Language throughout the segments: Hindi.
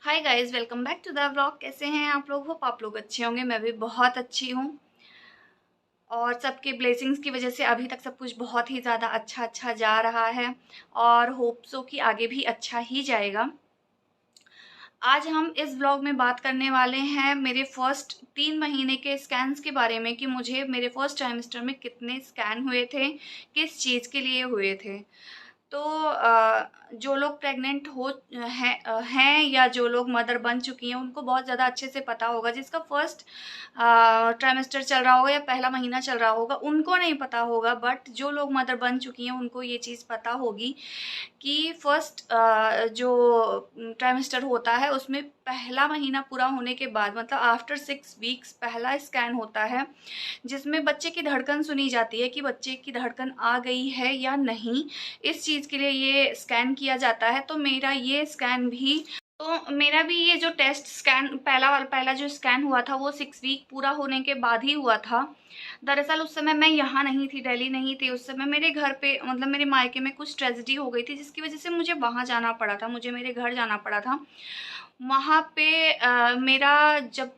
Hi guys, welcome back to the vlog. कैसे हैं आप लोग? होप आप लोग अच्छे होंगे। मैं भी बहुत अच्छी हूँ और सबके ब्लेसिंग्स की वजह से अभी तक सब कुछ बहुत ही ज़्यादा अच्छा जा रहा है और होप सो कि आगे भी अच्छा ही जाएगा। आज हम इस व्लॉग में बात करने वाले हैं मेरे फर्स्ट 3 महीने के स्कैन्स के बारे में कि मुझे मेरे फर्स्ट ट्राइमेस्टर में कितने स्कैन हुए थे, किस चीज़ के लिए हुए थे। तो जो लोग प्रेग्नेंट हैं या जो लोग मदर बन चुकी हैं उनको बहुत ज़्यादा अच्छे से पता होगा। जिसका फर्स्ट ट्राइमेस्टर चल रहा होगा या पहला महीना चल रहा होगा उनको नहीं पता होगा, बट जो लोग मदर बन चुकी हैं उनको ये चीज़ पता होगी कि फर्स्ट जो ट्राइमेस्टर होता है उसमें पहला महीना पूरा होने के बाद मतलब आफ्टर 6 वीक्स पहला स्कैन होता है, जिसमें बच्चे की धड़कन सुनी जाती है कि बच्चे की धड़कन आ गई है या नहीं। इस चीज़ के लिए ये स्कैन किया जाता है। तो मेरा भी ये जो टेस्ट स्कैन पहला जो स्कैन हुआ था वो 6 वीक पूरा होने के बाद ही हुआ था। दरअसल उस समय मैं यहाँ नहीं थी, दिल्ली नहीं थी। उस समय मेरे घर पे मतलब मेरे मायके में कुछ ट्रेजेडी हो गई थी जिसकी वजह से मुझे वहाँ जाना पड़ा था, मुझे मेरे घर जाना पड़ा था। वहाँ पे मेरा जब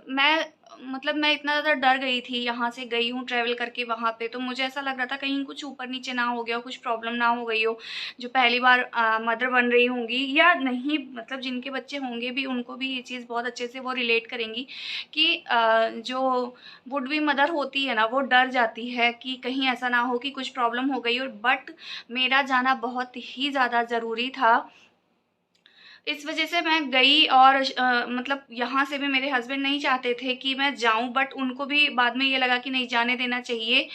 मैं मतलब मैं इतना ज़्यादा डर गई थी, यहाँ से गई हूँ ट्रैवल करके वहाँ पे, तो मुझे ऐसा लग रहा था कहीं कुछ ऊपर नीचे ना हो गया हो, कुछ प्रॉब्लम ना हो गई हो। जो पहली बार मदर बन रही होंगी या नहीं, मतलब जिनके बच्चे होंगे भी उनको भी ये चीज़ बहुत अच्छे से वो रिलेट करेंगी कि जो वुड बी मदर होती है ना वो डर जाती है कि कहीं ऐसा ना हो कि कुछ प्रॉब्लम हो गई हो। बट मेरा जाना बहुत ही ज़्यादा ज़रूरी था, इस वजह से मैं गई। और मतलब यहाँ से भी मेरे हस्बैंड नहीं चाहते थे कि मैं जाऊँ, बट उनको भी बाद में ये लगा कि नहीं जाने देना चाहिए,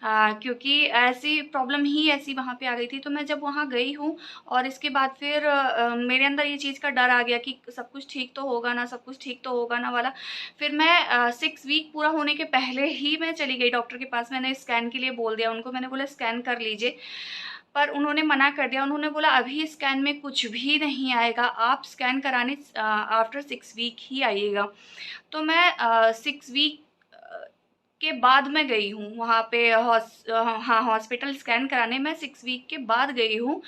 क्योंकि ऐसी प्रॉब्लम ही ऐसी वहाँ पे आ गई थी। तो मैं जब वहाँ गई हूँ और इसके बाद फिर मेरे अंदर ये चीज़ का डर आ गया कि सब कुछ ठीक तो होगा ना, सब कुछ ठीक तो होगा ना वाला। फिर मैं 6 वीक पूरा होने के पहले ही मैं चली गई डॉक्टर के पास। मैंने स्कैन के लिए बोल दिया उनको, मैंने बोला स्कैन कर लीजिए, पर उन्होंने मना कर दिया। उन्होंने बोला अभी स्कैन में कुछ भी नहीं आएगा, आप स्कैन कराने आफ्टर 6 वीक ही आइएगा। तो मैं 6 वीक के बाद मैं गई हूँ वहाँ पे हाँ हॉस्पिटल स्कैन कराने। मैं 6 वीक के बाद गई हूँ।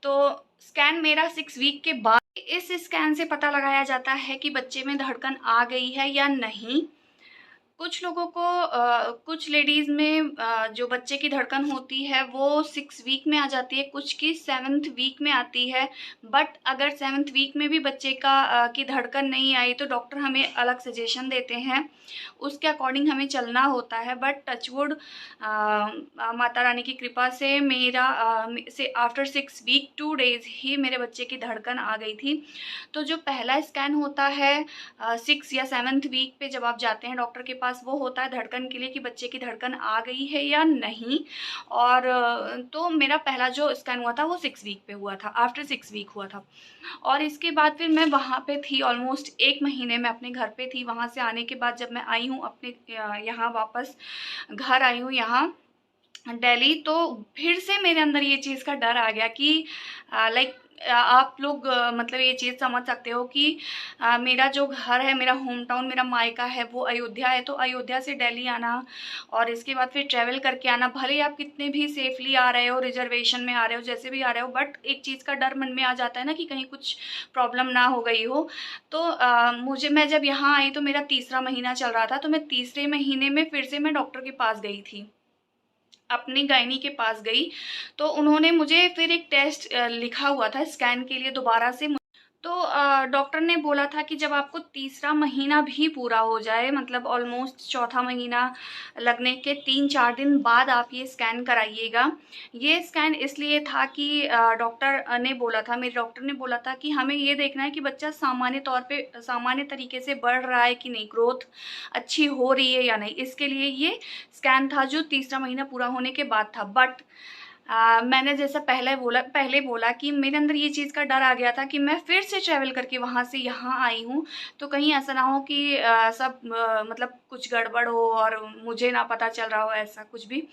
तो स्कैन मेरा 6 वीक के बाद, इस स्कैन से पता लगाया जाता है कि बच्चे में धड़कन आ गई है या नहीं। कुछ लोगों को कुछ लेडीज़ में जो बच्चे की धड़कन होती है वो 6 वीक में आ जाती है, कुछ की 7th वीक में आती है। बट अगर 7th वीक में भी बच्चे की धड़कन नहीं आई तो डॉक्टर हमें अलग सजेशन देते हैं, उसके अकॉर्डिंग हमें चलना होता है। बट टचवुड माता रानी की कृपा से मेरा से आफ्टर 6 वीक 2 डेज ही मेरे बच्चे की धड़कन आ गई थी। तो जो पहला स्कैन होता है 6 या 7th वीक पे जब आप जाते हैं डॉक्टर के पास, वो होता है धड़कन के लिए कि बच्चे की धड़कन आ गई है या नहीं। और तो मेरा पहला जो स्कैन हुआ था वो 6 वीक पे हुआ था, आफ्टर 6 वीक हुआ था। और इसके बाद फिर मैं वहाँ पे थी ऑलमोस्ट 1 महीने मैं अपने घर पे थी। वहाँ से आने के बाद जब मैं आई हूँ अपने यहाँ वापस घर आई हूँ यहाँ दिल्ली, तो फिर से मेरे अंदर ये चीज़ का डर आ गया कि लाइक आप लोग मतलब ये चीज़ समझ सकते हो कि मेरा जो घर है, मेरा होम टाउन, मेरा मायका है वो अयोध्या है। तो अयोध्या से दिल्ली आना और इसके बाद फिर ट्रैवल करके आना, भले ही आप कितने भी सेफली आ रहे हो, रिजर्वेशन में आ रहे हो, जैसे भी आ रहे हो, बट एक चीज़ का डर मन में आ जाता है ना कि कहीं कुछ प्रॉब्लम ना हो गई हो। तो मैं जब यहाँ आई तो मेरा तीसरा महीना चल रहा था। तो मैं तीसरे महीने में फिर से मैं डॉक्टर के पास गई थी, अपनी गायनी के पास गई। तो उन्होंने मुझे फिर एक टेस्ट लिखा हुआ था स्कैन के लिए दोबारा से। तो डॉक्टर ने बोला था कि जब आपको तीसरा महीना भी पूरा हो जाए, मतलब ऑलमोस्ट चौथा महीना लगने के 3-4 दिन बाद आप ये स्कैन कराइएगा। ये स्कैन इसलिए था कि डॉक्टर ने बोला था, मेरे डॉक्टर ने बोला था कि हमें ये देखना है कि बच्चा सामान्य तौर पे सामान्य तरीके से बढ़ रहा है कि नहीं, ग्रोथ अच्छी हो रही है या नहीं। इसके लिए ये स्कैन था जो तीसरा महीना पूरा होने के बाद था। बट मैंने जैसा पहले बोला कि मेरे अंदर ये चीज़ का डर आ गया था कि मैं फिर से ट्रैवल करके वहाँ से यहाँ आई हूँ, तो कहीं ऐसा ना हो कि मतलब कुछ गड़बड़ हो और मुझे ना पता चल रहा हो, ऐसा कुछ भी।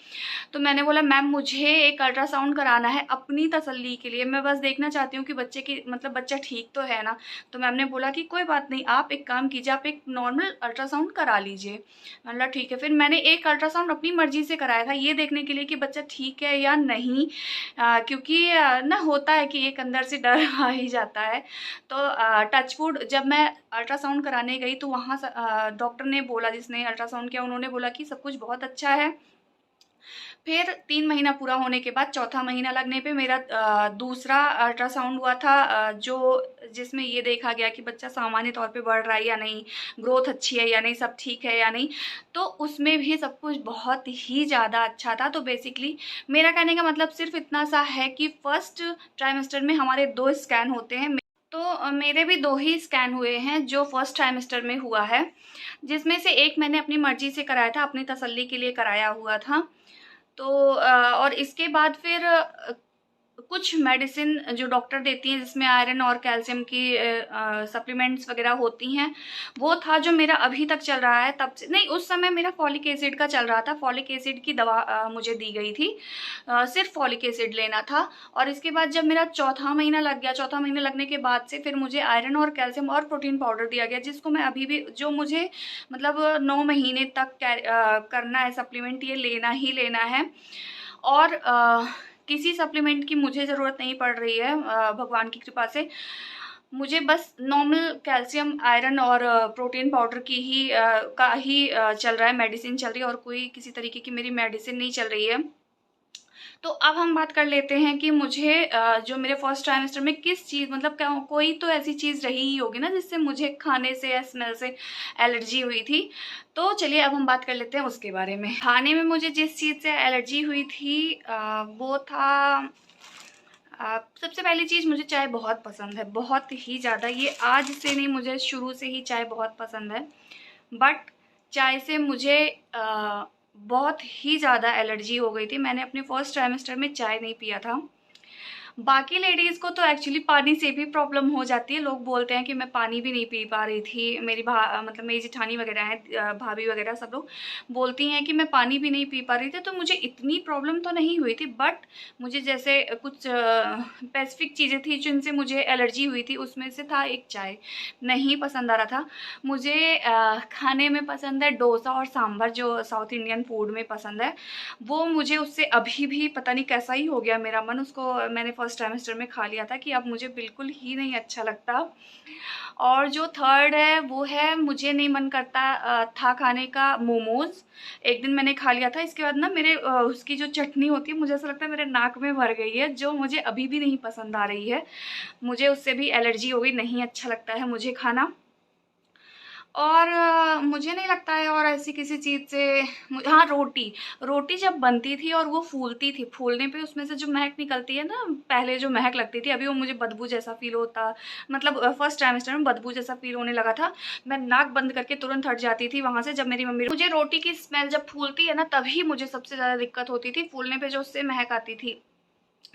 तो मैंने बोला मैम मुझे एक अल्ट्रासाउंड कराना है अपनी तसल्ली के लिए, मैं बस देखना चाहती हूँ कि बच्चे की मतलब बच्चा ठीक तो है ना। तो मैम ने बोला कि कोई बात नहीं, आप एक काम कीजिए, आप एक नॉर्मल अल्ट्रासाउंड करा लीजिए। मैंने बोला ठीक है। फिर मैंने एक अल्ट्रासाउंड अपनी मर्जी से कराया था ये देखने के लिए कि बच्चा ठीक है या नहीं। नहीं, क्योंकि ना होता है कि एक अंदर से डर आ ही जाता है। तो टचवुड जब मैं अल्ट्रासाउंड कराने गई तो वहाँ डॉक्टर ने बोला, जिसने अल्ट्रासाउंड किया, उन्होंने बोला कि सब कुछ बहुत अच्छा है। फिर 3 महीना पूरा होने के बाद चौथा महीना लगने पे मेरा दूसरा अल्ट्रासाउंड हुआ था, जिसमें ये देखा गया कि बच्चा सामान्य तौर पे बढ़ रहा है या नहीं, ग्रोथ अच्छी है या नहीं, सब ठीक है या नहीं। तो उसमें भी सब कुछ बहुत ही ज़्यादा अच्छा था। तो बेसिकली मेरा कहने का मतलब सिर्फ इतना सा है कि फर्स्ट ट्राइमेस्टर में हमारे 2 स्कैन होते हैं। तो मेरे भी 2 ही स्कैन हुए हैं जो फर्स्ट ट्राइमेस्टर में हुआ है, जिसमें से एक मैंने अपनी मर्जी से कराया था, अपनी तसल्ली के लिए कराया हुआ था। तो और इसके बाद फिर कुछ मेडिसिन जो डॉक्टर देती हैं, जिसमें आयरन और कैल्शियम की सप्लीमेंट्स वगैरह होती हैं, वो था जो मेरा अभी तक चल रहा है। तब से नहीं, उस समय मेरा फॉलिक एसिड का चल रहा था। फॉलिक एसिड की दवा मुझे दी गई थी, सिर्फ फॉलिक एसिड लेना था। और इसके बाद जब मेरा चौथा महीना लग गया, चौथा महीना लगने के बाद से फिर मुझे आयरन और कैल्शियम और प्रोटीन पाउडर दिया गया, जिसको मैं अभी भी, जो मुझे मतलब 9 महीने तक करना है सप्लीमेंट, ये लेना ही लेना है। और किसी सप्लीमेंट की मुझे ज़रूरत नहीं पड़ रही है, भगवान की कृपा से। मुझे बस नॉर्मल कैल्शियम, आयरन और प्रोटीन पाउडर की ही का ही चल रहा है, मेडिसिन चल रही है, और कोई किसी तरीके की मेरी मेडिसिन नहीं चल रही है। तो अब हम बात कर लेते हैं कि मुझे जो मेरे फर्स्ट ट्राइमेस्टर में किस चीज़, मतलब कोई तो ऐसी चीज़ रही ही होगी ना जिससे मुझे खाने से या स्मेल से एलर्जी हुई थी। तो चलिए अब हम बात कर लेते हैं उसके बारे में। खाने में मुझे जिस चीज़ से एलर्जी हुई थी वो था, सबसे पहली चीज़, मुझे चाय बहुत पसंद है, बहुत ही ज़्यादा। ये आज से नहीं, मुझे शुरू से ही चाय बहुत पसंद है। बट चाय से मुझे बहुत ही ज़्यादा एलर्जी हो गई थी। मैंने अपने फर्स्ट ट्राइमेस्टर में चाय नहीं पिया था। बाकी लेडीज़ को तो एक्चुअली पानी से भी प्रॉब्लम हो जाती है। लोग बोलते हैं कि मैं पानी भी नहीं पी पा रही थी। मेरी मतलब मेरी जेठानी वगैरह हैं, भाभी वगैरह, सब लोग बोलती हैं कि मैं पानी भी नहीं पी पा रही थी। तो मुझे इतनी प्रॉब्लम तो नहीं हुई थी, बट मुझे जैसे कुछ स्पेसिफिक चीज़ें थी जिनसे मुझे एलर्जी हुई थी, उसमें से था एक चाय, नहीं पसंद आ रहा था मुझे। खाने में पसंद है डोसा और सांभर, जो साउथ इंडियन फूड में पसंद है, वो मुझे उससे अभी भी पता नहीं कैसा ही हो गया मेरा मन। उसको मैंने फर्स्ट ट्राइमेस्टर में खा लिया था कि अब मुझे बिल्कुल ही नहीं अच्छा लगता। और जो थर्ड है वो है, मुझे नहीं मन करता था खाने का मोमोज़। एक दिन मैंने खा लिया था, इसके बाद ना मेरे उसकी जो चटनी होती है, मुझे ऐसा लगता है मेरे नाक में भर गई है, जो मुझे अभी भी नहीं पसंद आ रही है। मुझे उससे भी एलर्जी हो गई, नहीं अच्छा लगता है मुझे खाना। और मुझे नहीं लगता है और ऐसी किसी चीज़ से हाँ, रोटी जब बनती थी और वो फूलती थी, फूलने पे उसमें से जो महक निकलती है ना, पहले जो महक लगती थी, अभी वो मुझे बदबू जैसा फील होता, मतलब फर्स्ट ट्राइमेस्टर में बदबू जैसा फील होने लगा था। मैं नाक बंद करके तुरंत हट जाती थी वहाँ से। जब मेरी मम्मी, मुझे रोटी की स्मेल जब फूलती है ना, तभी मुझे सबसे ज़्यादा दिक्कत होती थी, फूलने पर जो उससे महक आती थी।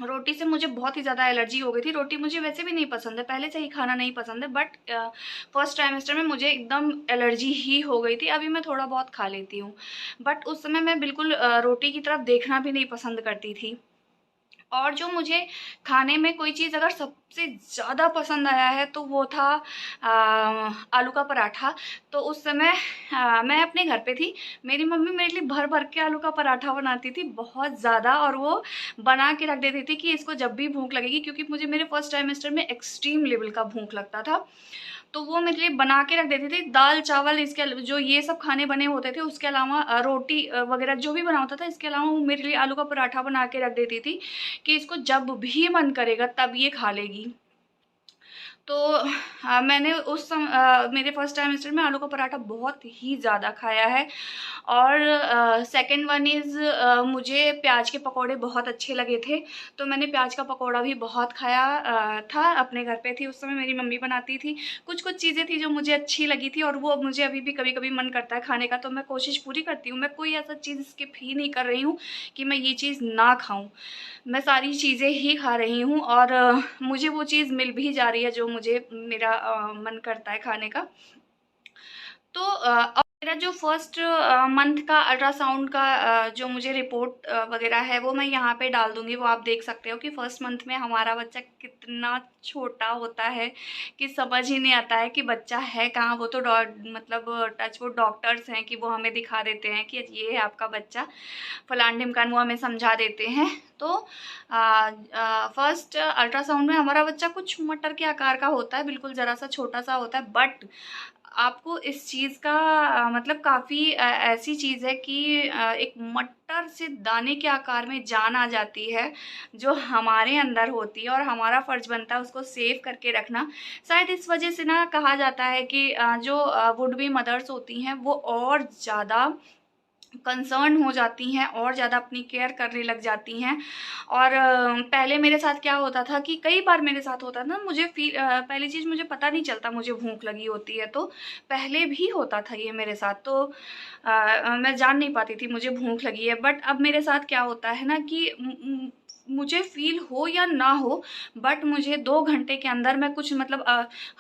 रोटी से मुझे बहुत ही ज़्यादा एलर्जी हो गई थी। रोटी मुझे वैसे भी नहीं पसंद है, पहले से ही खाना नहीं पसंद है, बट फर्स्ट ट्राइमेस्टर में मुझे एकदम एलर्जी ही हो गई थी। अभी मैं थोड़ा बहुत खा लेती हूँ, बट उस समय मैं बिल्कुल रोटी की तरफ देखना भी नहीं पसंद करती थी। और जो मुझे खाने में कोई चीज़ अगर सबसे ज़्यादा पसंद आया है तो वो था आलू का पराठा। तो उस समय मैं अपने घर पे थी, मेरी मम्मी मेरे लिए भर भर के आलू का पराठा बनाती थी, बहुत ज़्यादा, और वो बना के रख देती थी कि इसको जब भी भूख लगेगी, क्योंकि मुझे मेरे फर्स्ट ट्राइमेस्टर में एक्सट्रीम लेवल का भूख लगता था, तो वो मेरे लिए बना के रख देती थी। दाल चावल, इसके जो ये सब खाने बने होते थे, उसके अलावा रोटी वगैरह जो भी बना होता था, इसके अलावा वो मेरे लिए आलू का पराठा बना के रख देती थी कि इसको जब भी मन करेगा तब ये खा लेगी। तो मैंने मेरे फर्स्ट ट्राइमेस्टर में आलू का पराठा बहुत ही ज़्यादा खाया है। और सेकंड वन इज़, मुझे प्याज के पकोड़े बहुत अच्छे लगे थे, तो मैंने प्याज का पकोड़ा भी बहुत खाया था। अपने घर पे थी उस समय, मेरी मम्मी बनाती थी। कुछ कुछ चीज़ें थी जो मुझे अच्छी लगी थी, और वो मुझे अभी भी कभी कभी मन करता है खाने का, तो मैं कोशिश पूरी करती हूँ। मैं कोई ऐसा चीज़ स्किप ही नहीं कर रही हूँ कि मैं ये चीज़ ना खाऊँ, मैं सारी चीज़ें ही खा रही हूँ, और मुझे वो चीज़ मिल भी जा रही है जो मुझे मेरा मन करता है खाने का। तो मेरा जो फर्स्ट मंथ का अल्ट्रासाउंड का जो मुझे रिपोर्ट वगैरह है वो मैं यहाँ पे डाल दूँगी। वो आप देख सकते हो कि फर्स्ट मंथ में हमारा बच्चा कितना छोटा होता है कि समझ ही नहीं आता है कि बच्चा है कहाँ। वो तो मतलब टच वो डॉक्टर्स हैं कि वो हमें दिखा देते हैं कि ये है आपका बच्चा, फलान ढिमकान, वो हमें समझा देते हैं। तो फर्स्ट अल्ट्रासाउंड में हमारा बच्चा कुछ मटर के आकार का होता है, बिल्कुल ज़रा सा छोटा सा होता है। बट आपको इस चीज़ का मतलब काफ़ी ऐसी चीज़ है कि एक मटर से दाने के आकार में जान आ जाती है जो हमारे अंदर होती है, और हमारा फ़र्ज़ बनता है उसको सेव करके रखना। शायद इस वजह से ना कहा जाता है कि जो वुड बी मदर्स होती हैं वो और ज़्यादा कंसर्न हो जाती हैं और ज़्यादा अपनी केयर करने लग जाती हैं। और पहले मेरे साथ क्या होता था कि कई बार मेरे साथ होता था, मुझे पहली चीज़ मुझे पता नहीं चलता मुझे भूख लगी होती है, तो पहले भी होता था ये मेरे साथ। तो मैं जान नहीं पाती थी मुझे भूख लगी है। बट अब मेरे साथ क्या होता है ना कि मुझे फ़ील हो या ना हो, बट मुझे 2 घंटे के अंदर मैं कुछ मतलब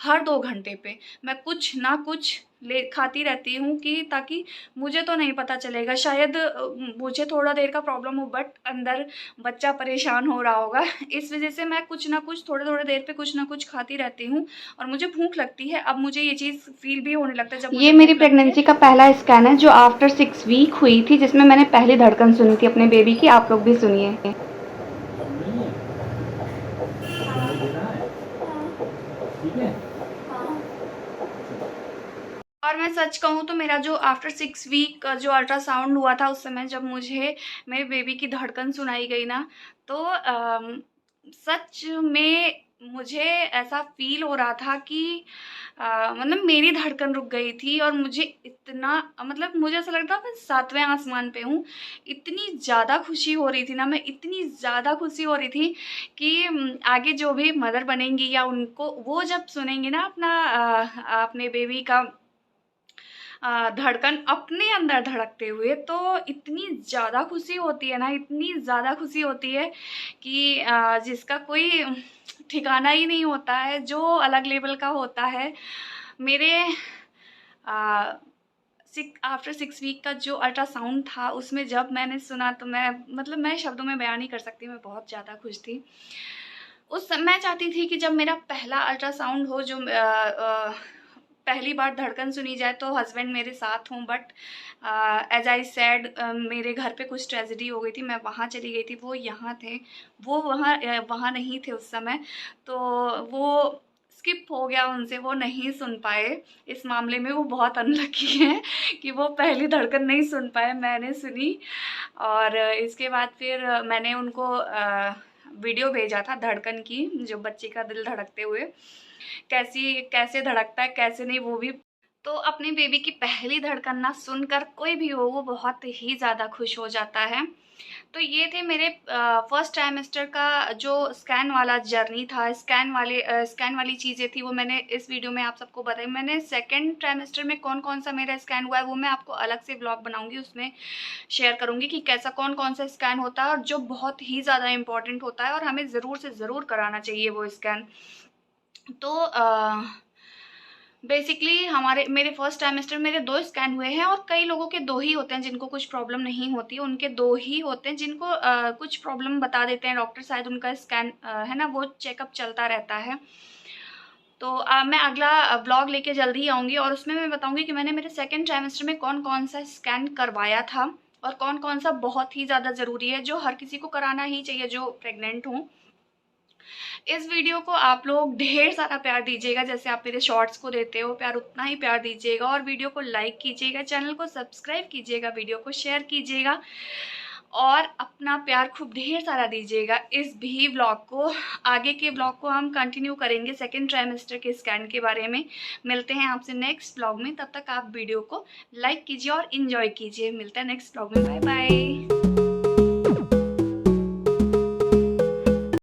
हर 2 घंटे पे मैं कुछ ना कुछ ले खाती रहती हूँ कि ताकि मुझे तो नहीं पता चलेगा, शायद मुझे थोड़ा देर का प्रॉब्लम हो बट अंदर बच्चा परेशान हो रहा होगा। इस वज़ह से मैं कुछ ना कुछ थोड़े-थोड़े देर पे कुछ ना कुछ खाती रहती हूँ और मुझे भूख लगती है। अब मुझे ये चीज़ फ़ील भी होने लगता है जब ये मुझे मेरी भूख लगती है। प्रेगनेंसी का पहला स्कैन है जो आफ्टर 6 वीक हुई थी, जिसमें मैंने पहली धड़कन सुनी थी अपने बेबी की। आप लोग भी सुनिए। और मैं सच कहूँ तो मेरा जो आफ्टर 6 वीक जो अल्ट्रासाउंड हुआ था, उस समय जब मुझे मेरे बेबी की धड़कन सुनाई गई ना, तो सच में मुझे ऐसा फ़ील हो रहा था कि मतलब मेरी धड़कन रुक गई थी और मुझे इतना मतलब मुझे ऐसा लग रहा था मैं 7वें आसमान पे हूँ। इतनी ज़्यादा खुशी हो रही थी ना, मैं इतनी ज़्यादा खुशी हो रही थी कि आगे जो भी मदर बनेंगी या उनको वो जब सुनेंगी ना अपने बेबी का धड़कन अपने अंदर धड़कते हुए, तो इतनी ज़्यादा खुशी होती है ना, इतनी ज़्यादा खुशी होती है कि जिसका कोई ठिकाना ही नहीं होता है, जो अलग लेवल का होता है। मेरे आफ्टर 6 वीक का जो अल्ट्रासाउंड था उसमें जब मैंने सुना तो मैं मतलब मैं शब्दों में बयान नहीं कर सकती, मैं बहुत ज़्यादा खुश थी। उस समय मैं चाहती थी कि जब मेरा पहला अल्ट्रासाउंड हो, जो पहली बार धड़कन सुनी जाए, तो हस्बैंड मेरे साथ हों। बट एज आई सैड मेरे घर पे कुछ ट्रेजेडी हो गई थी, मैं वहाँ चली गई थी, वो यहाँ थे, वो वहाँ नहीं थे उस समय। तो वो स्किप हो गया उनसे, वो नहीं सुन पाए। इस मामले में वो बहुत अनलकी हैं कि वो पहली धड़कन नहीं सुन पाए, मैंने सुनी। और इसके बाद फिर मैंने उनको वीडियो भेजा था धड़कन की, जो बच्चे का दिल धड़कते हुए कैसे धड़कता है कैसे नहीं, वो भी। तो अपने बेबी की पहली धड़कन ना सुनकर कोई भी हो वो बहुत ही ज़्यादा खुश हो जाता है। तो ये थे मेरे फर्स्ट ट्राइमेस्टर का जो स्कैन वाला जर्नी था, स्कैन वाली चीज़ें थी, वो मैंने इस वीडियो में आप सबको बताई। मैंने सेकंड ट्राइमेस्टर में कौन कौन सा मेरा स्कैन हुआ है वो मैं आपको अलग से ब्लॉग बनाऊंगी, उसमें शेयर करूंगी कि कैसा कौन कौन सा स्कैन होता है और जो बहुत ही ज़्यादा इम्पॉर्टेंट होता है और हमें ज़रूर से ज़रूर कराना चाहिए वो स्कैन। तो बेसिकली मेरे फर्स्ट ट्राइमेस्टर मेरे 2 स्कैन हुए हैं, और कई लोगों के 2 ही होते हैं जिनको कुछ प्रॉब्लम नहीं होती, उनके 2 ही होते हैं जिनको कुछ प्रॉब्लम बता देते हैं डॉक्टर, शायद उनका स्कैन है ना वो चेकअप चलता रहता है। तो मैं अगला ब्लॉग लेके जल्दी ही आऊँगी और उसमें मैं बताऊँगी कि मैंने मेरे सेकंड ट्राइमेस्टर में कौन कौन सा स्कैन करवाया था और कौन कौन सा बहुत ही ज़्यादा ज़रूरी है, जो हर किसी को कराना ही चाहिए जो प्रेग्नेंट हूँ। इस वीडियो को आप लोग ढेर सारा प्यार दीजिएगा, जैसे आप मेरे शॉर्ट्स को देते हो प्यार, उतना ही प्यार दीजिएगा। और वीडियो को लाइक कीजिएगा, चैनल को सब्सक्राइब कीजिएगा, वीडियो को शेयर कीजिएगा और अपना प्यार खूब ढेर सारा दीजिएगा। इस भी ब्लॉग को, आगे के ब्लॉग को हम कंटिन्यू करेंगे सेकेंड ट्राइमेस्टर के स्कैन के बारे में। मिलते हैं आपसे नेक्स्ट ब्लॉग में, तब तक आप वीडियो को लाइक कीजिए और इन्जॉय कीजिए। मिलते हैं नेक्स्ट ब्लॉग में, बाय बाय।